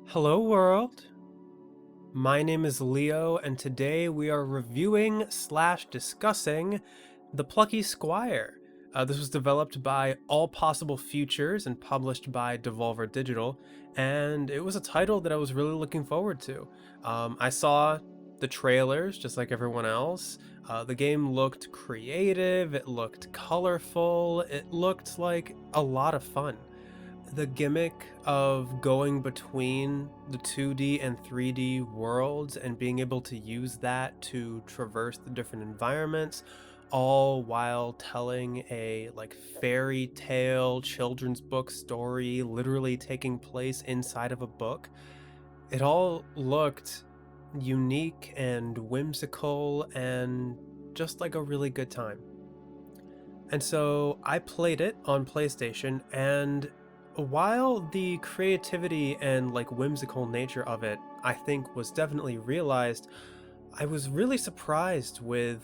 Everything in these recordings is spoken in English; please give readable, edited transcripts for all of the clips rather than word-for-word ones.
Hello, world. My name is Leo, and today we are reviewing/discussing The Plucky Squire. This was developed by All Possible Futures and published by Devolver Digital, and it was a title that I was really looking forward to. I saw the trailers just like everyone else. The game looked creative, it looked colorful, it looked like a lot of fun. The gimmick of going between the 2D and 3D worlds and being able to use that to traverse the different environments, all while telling a fairy tale children's book story literally taking place inside of a book. It all looked unique and whimsical and just like a really good time. And so I played it on PlayStation, and while the creativity and whimsical nature of it, I think, was definitely realized, I was really surprised with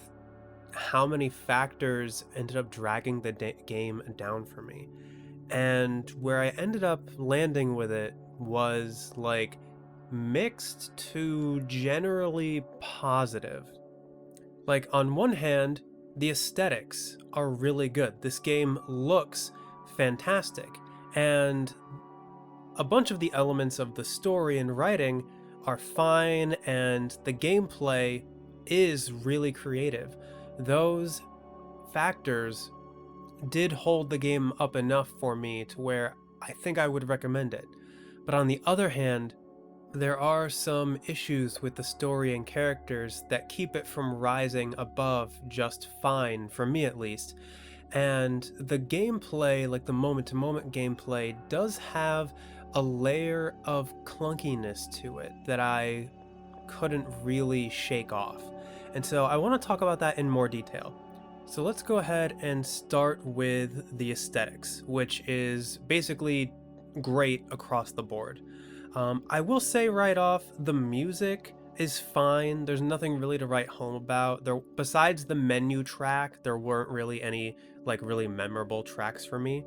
how many factors ended up dragging the game down for me. And where I ended up landing with it was mixed to generally positive. On one hand, the aesthetics are really good. This game looks fantastic, and a bunch of the elements of the story and writing are fine, and the gameplay is really creative. Those factors did hold the game up enough for me to where I think I would recommend it. But on the other hand, there are some issues with the story and characters that keep it from rising above just fine, for me at least. And the gameplay, like the moment to moment gameplay, does have a layer of clunkiness to it that I couldn't really shake off. And so I want to talk about that in more detail. So let's go ahead and start with the aesthetics, which is basically great across the board. I will say right off, the music is fine. There's nothing really to write home about. There, besides the menu track, there weren't really any really memorable tracks for me.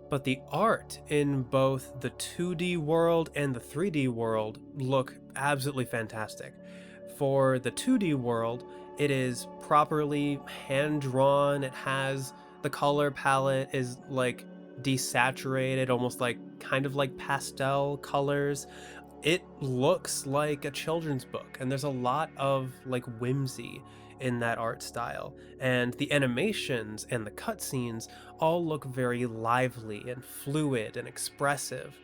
But the art in both the 2D world and the 3D world look absolutely fantastic. For the 2D world, it is properly hand drawn. It has the color palette is desaturated, almost kind of like pastel colors. It looks like a children's book, and there's a lot of whimsy in that art style. And the animations and the cutscenes all look very lively and fluid and expressive.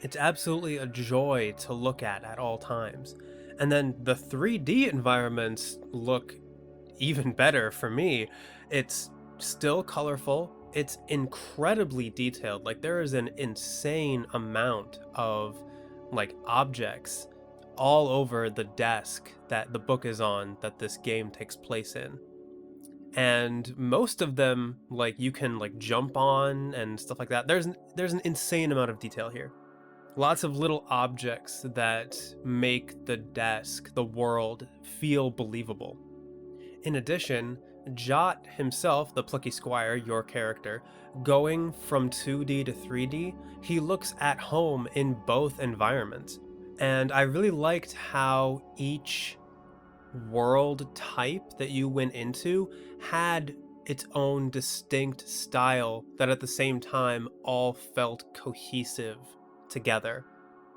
It's absolutely a joy to look at all times. And then the 3D environments look even better for me. It's still colorful. It's incredibly detailed. There is an insane amount of objects all over the desk that the book is on that this game takes place in. And most of them you can jump on and stuff like that. There's an insane amount of detail here. Lots of little objects that make the desk, the world, feel believable. In addition, Jot himself, the Plucky Squire, your character, going from 2D to 3D, he looks at home in both environments. And I really liked how each world type that you went into had its own distinct style that at the same time all felt cohesive together.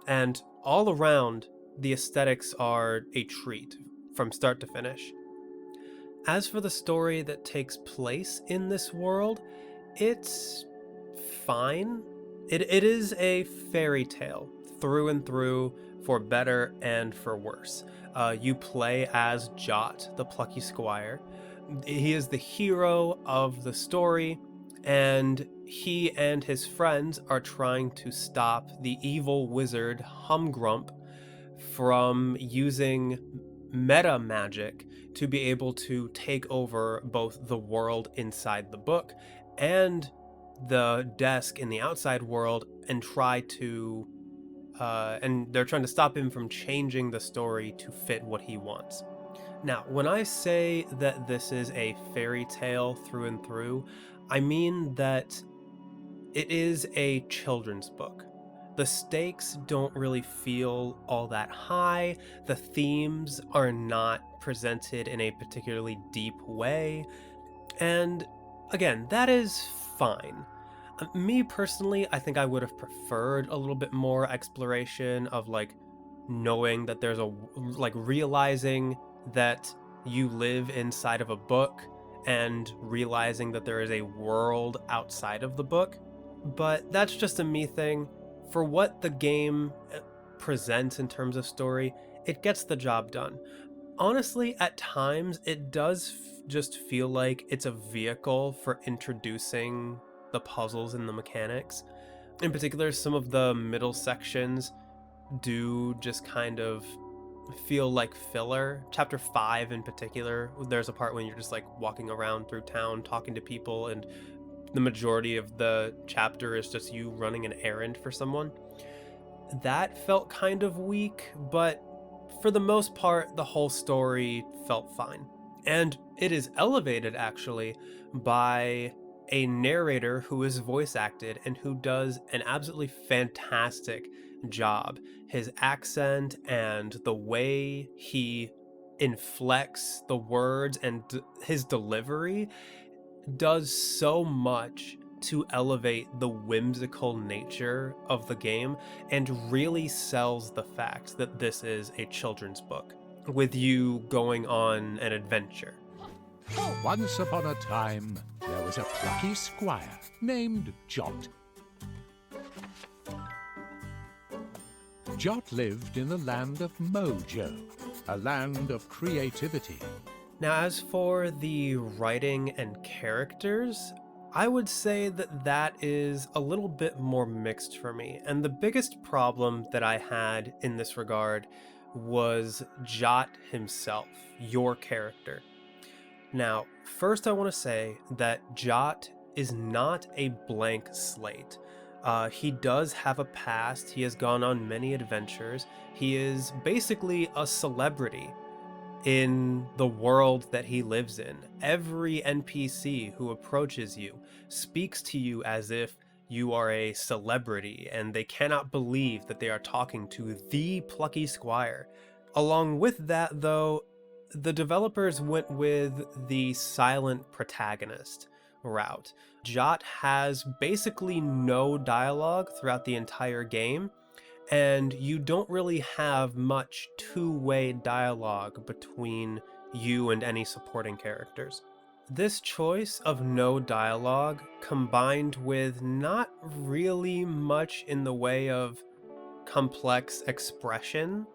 And all around, the aesthetics are a treat from start to finish. As for the story that takes place in this world, it's fine. It is a fairy tale through and through, for better and for worse. You play as Jot, the Plucky Squire. He is the hero of the story, and he and his friends are trying to stop the evil wizard Humgrump from using meta magic to be able to take over both the world inside the book and the desk in the outside world and try to and they're trying to stop him from changing the story to fit what he wants. Now, when I say that this is a fairy tale through and through, I mean that it is a children's book. The stakes don't really feel all that high, the themes are not presented in a particularly deep way, and again, that is fine. Me personally, I think I would have preferred a little bit more exploration of like knowing that there's a like realizing that you live inside of a book and realizing that there is a world outside of the book. But that's just a me thing. For what the game presents in terms of story, it gets the job done. Honestly, at times it does just feel like it's a vehicle for introducing the puzzles and the mechanics. In particular, some of the middle sections do just kind of feel like filler. Chapter 5 in particular, there's a part when you're just like walking around through town talking to people, and the majority of the chapter is just you running an errand for someone. That felt kind of weak, but for the most part, the whole story felt fine. And it is elevated actually by a narrator who is voice acted and who does an absolutely fantastic job. His accent and the way he inflects the words and his delivery does so much to elevate the whimsical nature of the game and really sells the fact that this is a children's book with you going on an adventure. Once upon a time, there was a plucky squire named Jot. Jot lived in the land of Mojo, a land of creativity. Now, as for the writing and characters, I would say that that is a little bit more mixed for me. And the biggest problem that I had in this regard was Jot himself, your character. Now, first I want to say that Jot is not a blank slate. He does have a past, he has gone on many adventures, he is basically a celebrity in the world that he lives in. Every NPC who approaches you speaks to you as if you are a celebrity, and they cannot believe that they are talking to the Plucky Squire. Along with that, though, the developers went with the silent protagonist route. Jot has basically no dialogue throughout the entire game, and you don't really have much two-way dialogue between you and any supporting characters. This choice of no dialogue, combined with not really much in the way of complex expression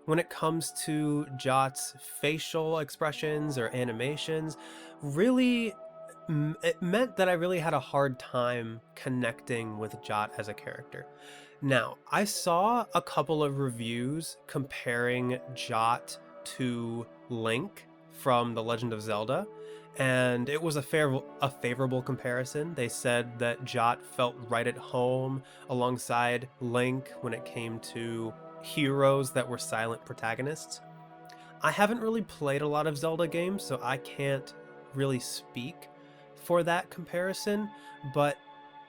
when it comes to Jot's facial expressions or animations, really it meant that I really had a hard time connecting with Jot as a character. Now, I saw a couple of reviews comparing Jot to Link from The Legend of Zelda, and it was a favorable comparison. They said that Jot felt right at home alongside Link when it came to heroes that were silent protagonists. I haven't really played a lot of Zelda games, so I can't really speak for that comparison, but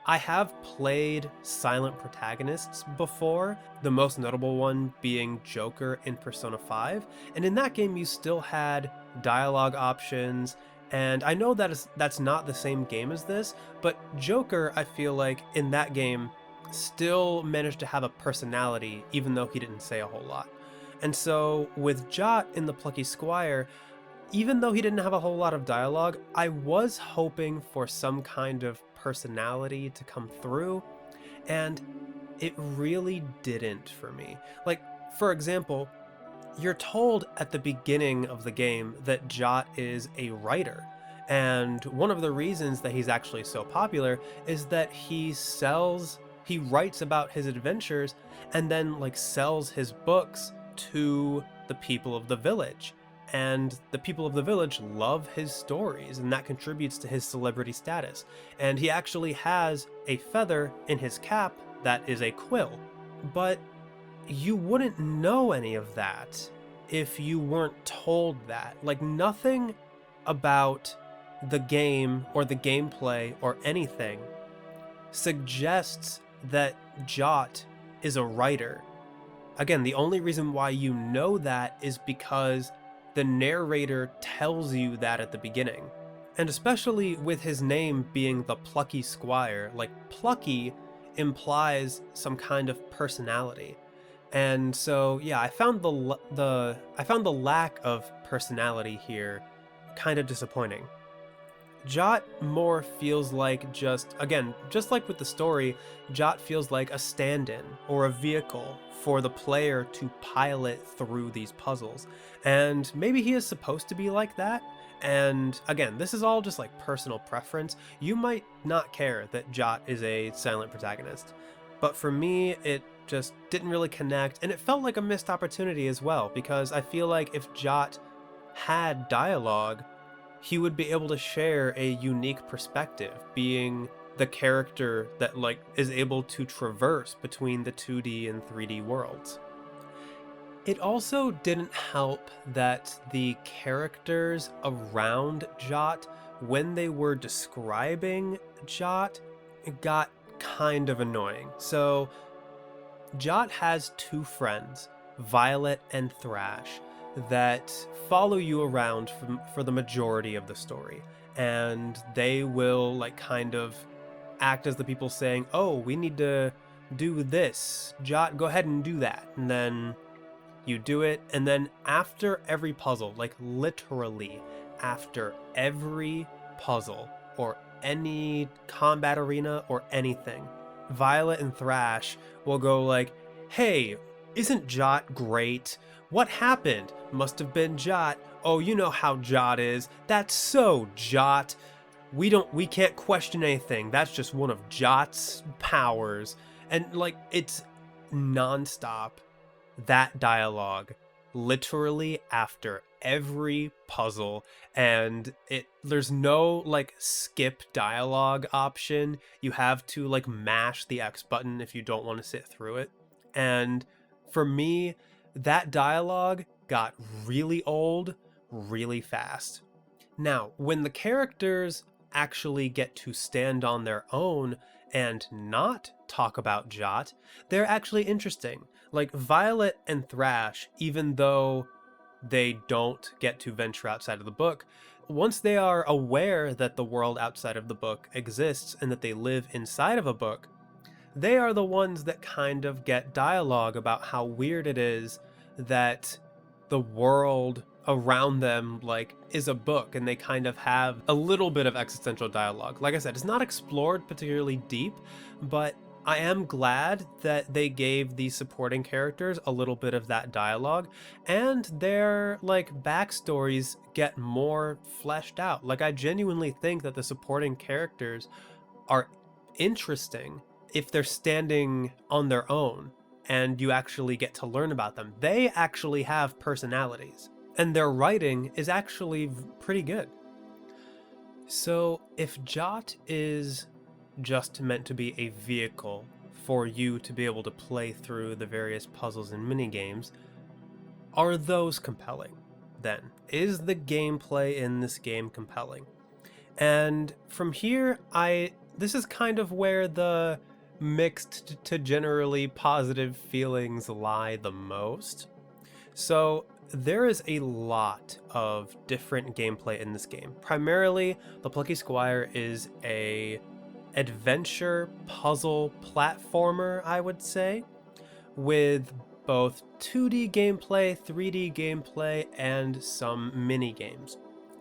I have played silent protagonists before, the most notable one being Joker in Persona 5, and in that game you still had dialogue options, and I know that's not the same game as this, but Joker, I feel like, in that game still managed to have a personality even though he didn't say a whole lot. And so with Jot in the Plucky Squire, even though he didn't have a whole lot of dialogue, I was hoping for some kind of personality to come through, and it really didn't for me. Like, for example, you're told at the beginning of the game that Jot is a writer, and one of the reasons that he's actually so popular is that he writes about his adventures and then like sells his books to the people of the village. And the people of the village love his stories, and that contributes to his celebrity status. And he actually has a feather in his cap that is a quill. But you wouldn't know any of that if you weren't told that. Like, nothing about the game or the gameplay or anything suggests that Jot is a writer. Again, the only reason why you know that is because the narrator tells you that at the beginning. And especially with his name being the Plucky Squire, like plucky implies some kind of personality. And so, yeah, I found the lack of personality here kind of disappointing. Jot more feels like just like with the story, Jot feels like a stand-in or a vehicle for the player to pilot through these puzzles. And maybe he is supposed to be like that. And again, this is all just like personal preference. You might not care that Jot is a silent protagonist. But for me, it just didn't really connect, and it felt like a missed opportunity as well, because I feel like if Jot had dialogue, he would be able to share a unique perspective, being the character that like is able to traverse between the 2D and 3D worlds. It also didn't help that the characters around Jot, when they were describing Jot, got kind of annoying. So Jot has two friends, Violet and Thrash, that follow you around for the majority of the story. And they will like kind of act as the people saying, oh, we need to do this. Jot, go ahead and do that. And then you do it. And then after every puzzle, like literally after every puzzle or any combat arena or anything, Violet and Thrash will go like, hey, isn't Jot great? What happened? Must have been Jot. Oh, you know how Jot is. That's so Jot. We can't question anything. That's just one of Jot's powers. And like, it's nonstop, that dialogue, literally after every puzzle, and there's no like skip dialogue option. You have to like mash the X button if you don't want to sit through it. And for me, that dialogue got really old really fast. Now, when the characters actually get to stand on their own and not talk about Jot, they're actually interesting. Like Violet and Thrash, even though they don't get to venture outside of the book, once they are aware that the world outside of the book exists and that they live inside of a book, they are the ones that kind of get dialogue about how weird it is that the world around them like is a book, and they kind of have a little bit of existential dialogue. Like I said, it's not explored particularly deep, but I am glad that they gave the supporting characters a little bit of that dialogue, and their like backstories get more fleshed out. Like I genuinely think that the supporting characters are interesting if they're standing on their own and you actually get to learn about them. They actually have personalities, and their writing is actually pretty good. So if Jot is just meant to be a vehicle for you to be able to play through the various puzzles and minigames, are those compelling then? Is the gameplay in this game compelling? And from here, this is kind of where the mixed to generally positive feelings lie the most. So there is a lot of different gameplay in this game. Primarily, the Plucky Squire is a adventure puzzle platformer, I would say, with both 2D gameplay, 3D gameplay, and some mini games.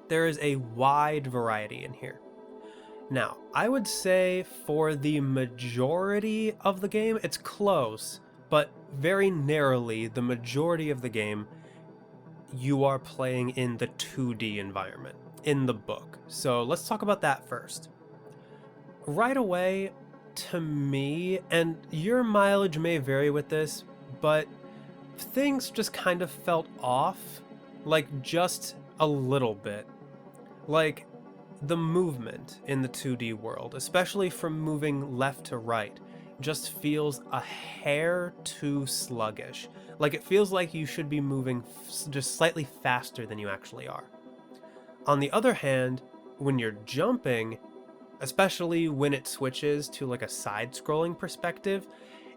There is a wide variety in here. Now, I would say for the majority of the game, it's close, but very narrowly, the majority of the game, you are playing in the 2D environment, in the book. So let's talk about that first. Right away, to me, and your mileage may vary with this, but things just kind of felt off, like just a little bit. Like, the movement in the 2D world, especially from moving left to right, just feels a hair too sluggish. Like it feels like you should be moving just slightly faster than you actually are. On the other hand, when you're jumping, especially when it switches to like a side-scrolling perspective,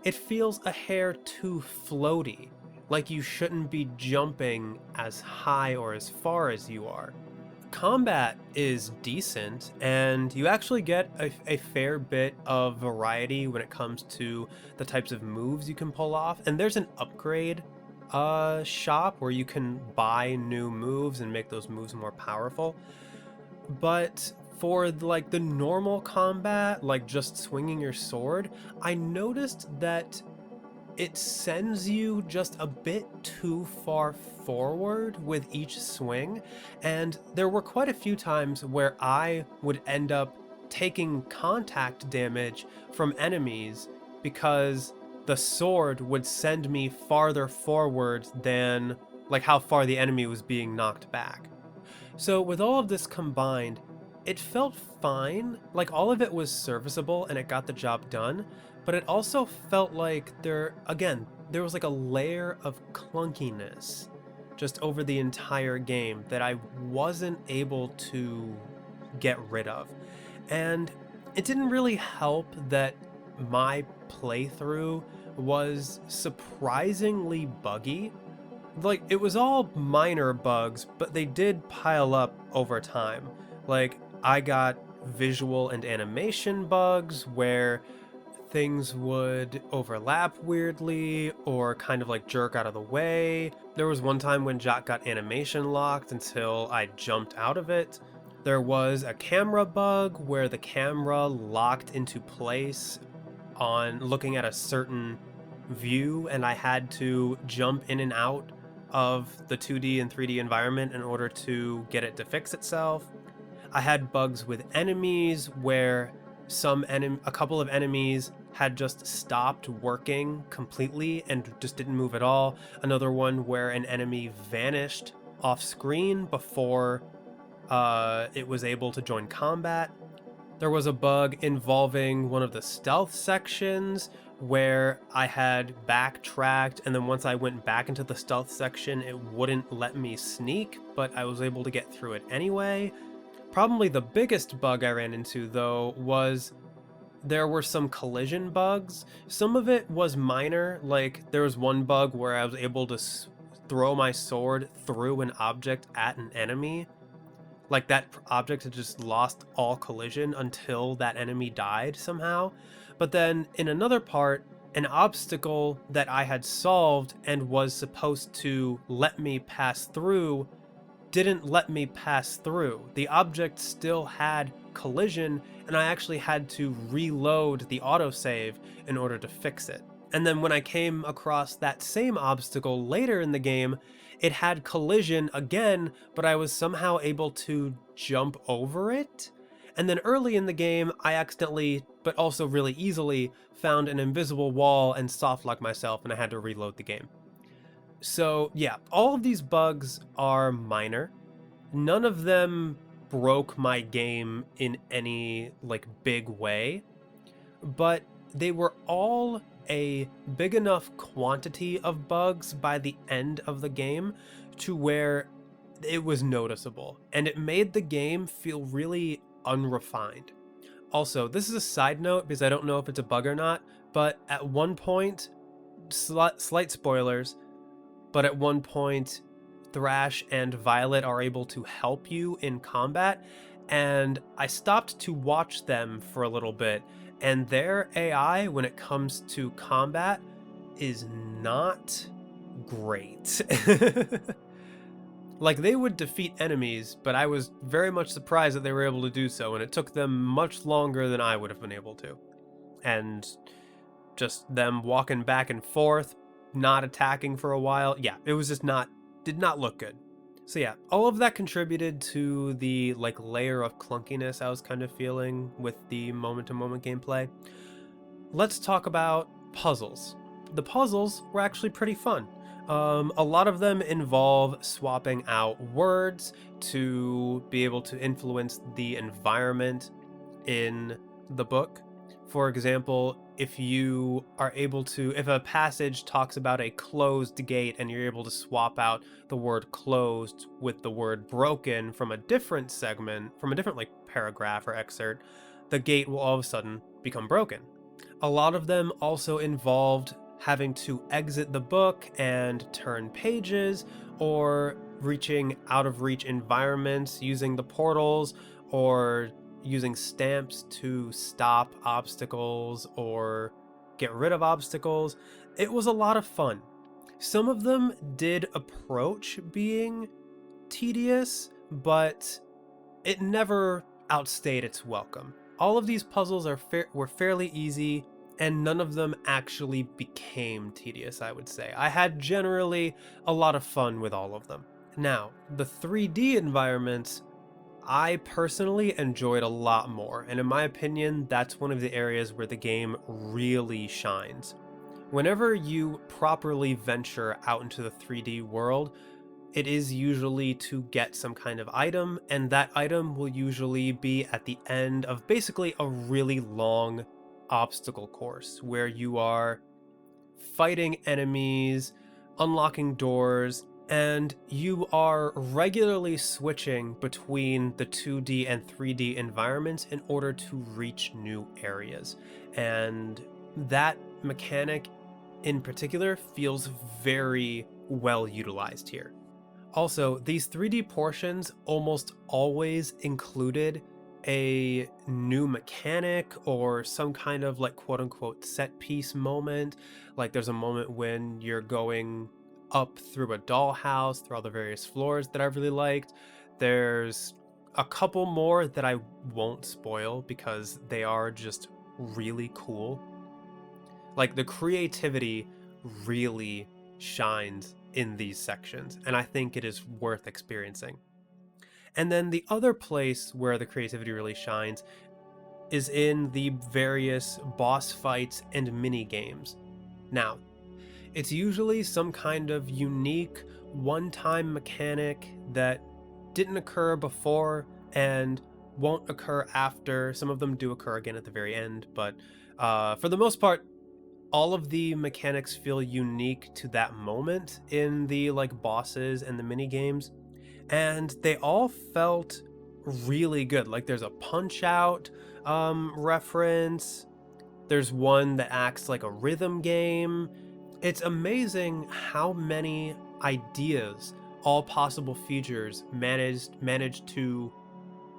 it feels a hair too floaty, like you shouldn't be jumping as high or as far as you are. Combat is decent, and you actually get a fair bit of variety when it comes to the types of moves you can pull off. And there's an upgrade shop where you can buy new moves and make those moves more powerful. But for like the normal combat, like just swinging your sword, I noticed that it sends you just a bit too far forward with each swing, and there were quite a few times where I would end up taking contact damage from enemies because the sword would send me farther forward than like how far the enemy was being knocked back. So with all of this combined, it felt fine, like all of it was serviceable and it got the job done, but it also felt like there was like a layer of clunkiness just over the entire game that I wasn't able to get rid of. And it didn't really help that my playthrough was surprisingly buggy. Like, it was all minor bugs, but they did pile up over time. Like, I got visual and animation bugs where things would overlap weirdly or kind of like jerk out of the way. There was one time when Jock got animation locked until I jumped out of it. There was a camera bug where the camera locked into place on looking at a certain view, and I had to jump in and out of the 2D and 3D environment in order to get it to fix itself. I had bugs with enemies where a couple of enemies had just stopped working completely and just didn't move at all. Another one where an enemy vanished off screen before it was able to join combat. There was a bug involving one of the stealth sections where I had backtracked, and then once I went back into the stealth section, it wouldn't let me sneak, but I was able to get through it anyway. Probably the biggest bug I ran into, though, was there were some collision bugs. Some of it was minor, like there was one bug where I was able to throw my sword through an object at an enemy. Like that object had just lost all collision until that enemy died somehow. But then in another part, an obstacle that I had solved and was supposed to let me pass through didn't let me pass through. The object still had collision, and I actually had to reload the autosave in order to fix it. And then when I came across that same obstacle later in the game, it had collision again, but I was somehow able to jump over it. And then early in the game, I accidentally, but also really easily, found an invisible wall and softlocked myself, and I had to reload the game. So yeah, all of these bugs are minor. None of them broke my game in any like big way, but they were all a big enough quantity of bugs by the end of the game to where it was noticeable, and it made the game feel really unrefined. Also, this is a side note because I don't know if it's a bug or not, but at one point, slight spoilers, but at one point, Thrash and Violet are able to help you in combat, and I stopped to watch them for a little bit, and their AI, when it comes to combat, is not great. Like, they would defeat enemies, but I was very much surprised that they were able to do so, and it took them much longer than I would have been able to. And just them walking back and forth, not attacking for a while, yeah, it was just did not look good. So yeah, all of that contributed to the like layer of clunkiness I was kind of feeling with the moment-to-moment gameplay. Let's talk about puzzles. The puzzles were actually pretty fun. A lot of them involve swapping out words to be able to influence the environment in the book. For example, if a passage talks about a closed gate and you're able to swap out the word closed with the word broken from a different segment, from a different like paragraph or excerpt, the gate will all of a sudden become broken. A lot of them also involved having to exit the book and turn pages, or reaching out of reach environments using the portals, or using stamps to stop obstacles or get rid of obstacles. It was a lot of fun. Some of them did approach being tedious, but it never outstayed its welcome. All of these puzzles were fairly easy, and none of them actually became tedious, I would say. I had generally a lot of fun with all of them. Now, the 3D environments, I personally enjoyed a lot more, and in my opinion, that's one of the areas where the game really shines. Whenever you properly venture out into the 3D world, it is usually to get some kind of item, and that item will usually be at the end of basically a really long obstacle course where you are fighting enemies, unlocking doors, and you are regularly switching between the 2D and 3D environments in order to reach new areas. And that mechanic in particular feels very well utilized here. Also, these 3D portions almost always included a new mechanic or some kind of like quote unquote set piece moment. Like there's a moment when you're going up through a dollhouse, through all the various floors that I really liked. There's a couple more that I won't spoil because they are just really cool. Like the creativity really shines in these sections, and I think it is worth experiencing. And then the other place where the creativity really shines is in the various boss fights and mini games. Now, it's usually some kind of unique one-time mechanic that didn't occur before and won't occur after. Some of them do occur again at the very end, but for the most part, all of the mechanics feel unique to that moment in the like bosses and the mini games, and they all felt really good. Like there's a punch out reference, there's one that acts like a rhythm game. It's amazing how many ideas all possible features managed to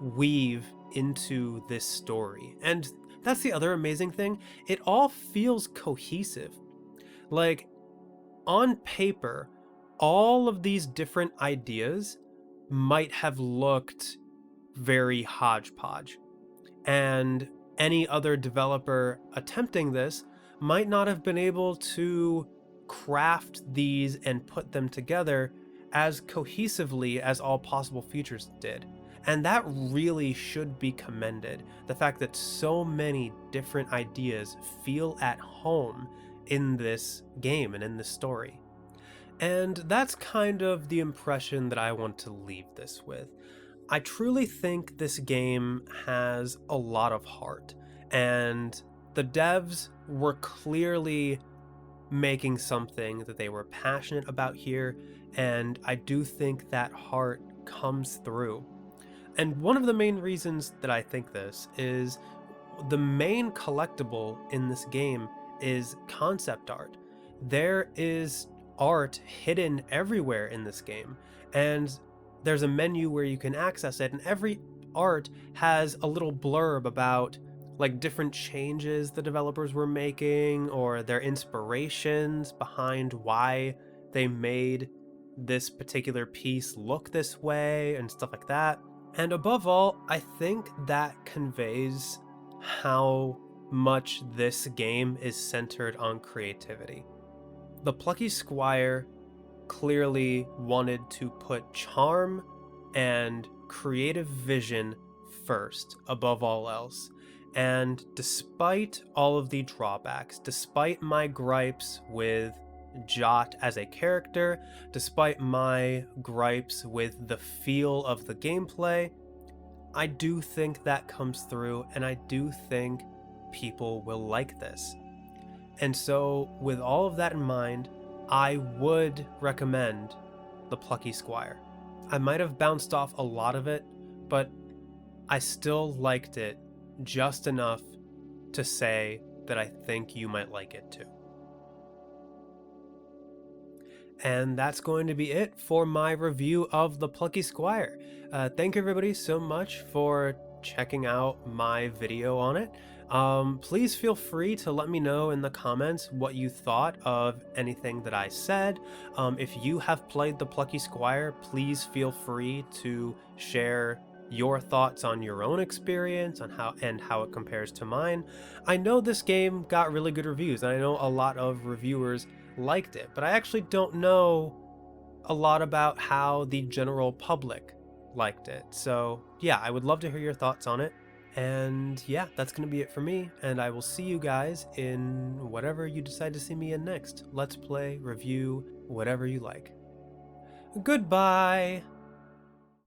weave into this story. And that's the other amazing thing. It all feels cohesive. Like, on paper, all of these different ideas might have looked very hodgepodge, and any other developer attempting this might not have been able to craft these and put them together as cohesively as all possible features did. And that really should be commended. The fact that so many different ideas feel at home in this game and in this story. And that's kind of the impression that I want to leave this with. I truly think this game has a lot of heart, and the devs were clearly making something that they were passionate about here, and I do think that heart comes through. And one of the main reasons that I think this is the main collectible in this game is concept art. There is art hidden everywhere in this game, and there's a menu where you can access it, and every art has a little blurb about like different changes the developers were making or their inspirations behind why they made this particular piece look this way and stuff like that. And above all, I think that conveys how much this game is centered on creativity. The Plucky Squire clearly wanted to put charm and creative vision first above all else. And despite all of the drawbacks, despite my gripes with Jot as a character, despite my gripes with the feel of the gameplay, I do think that comes through, and I do think people will like this. And so, with all of that in mind, I would recommend the Plucky Squire. I might have bounced off a lot of it, but I still liked it just enough to say that I think you might like it too. And that's going to be it for my review of the Plucky Squire. Thank you everybody so much for checking out my video on it. Please feel free to let me know in the comments what you thought of anything that I said. If you have played the Plucky Squire, please feel free to share your thoughts on your own experience on how it compares to mine. I know this game got really good reviews, and I know a lot of reviewers liked it, but I actually don't know a lot about how the general public liked it. So yeah, I would love to hear your thoughts on it. And yeah, that's going to be it for me, and I will see you guys in whatever you decide to see me in next. Let's play, review, whatever you like. Goodbye!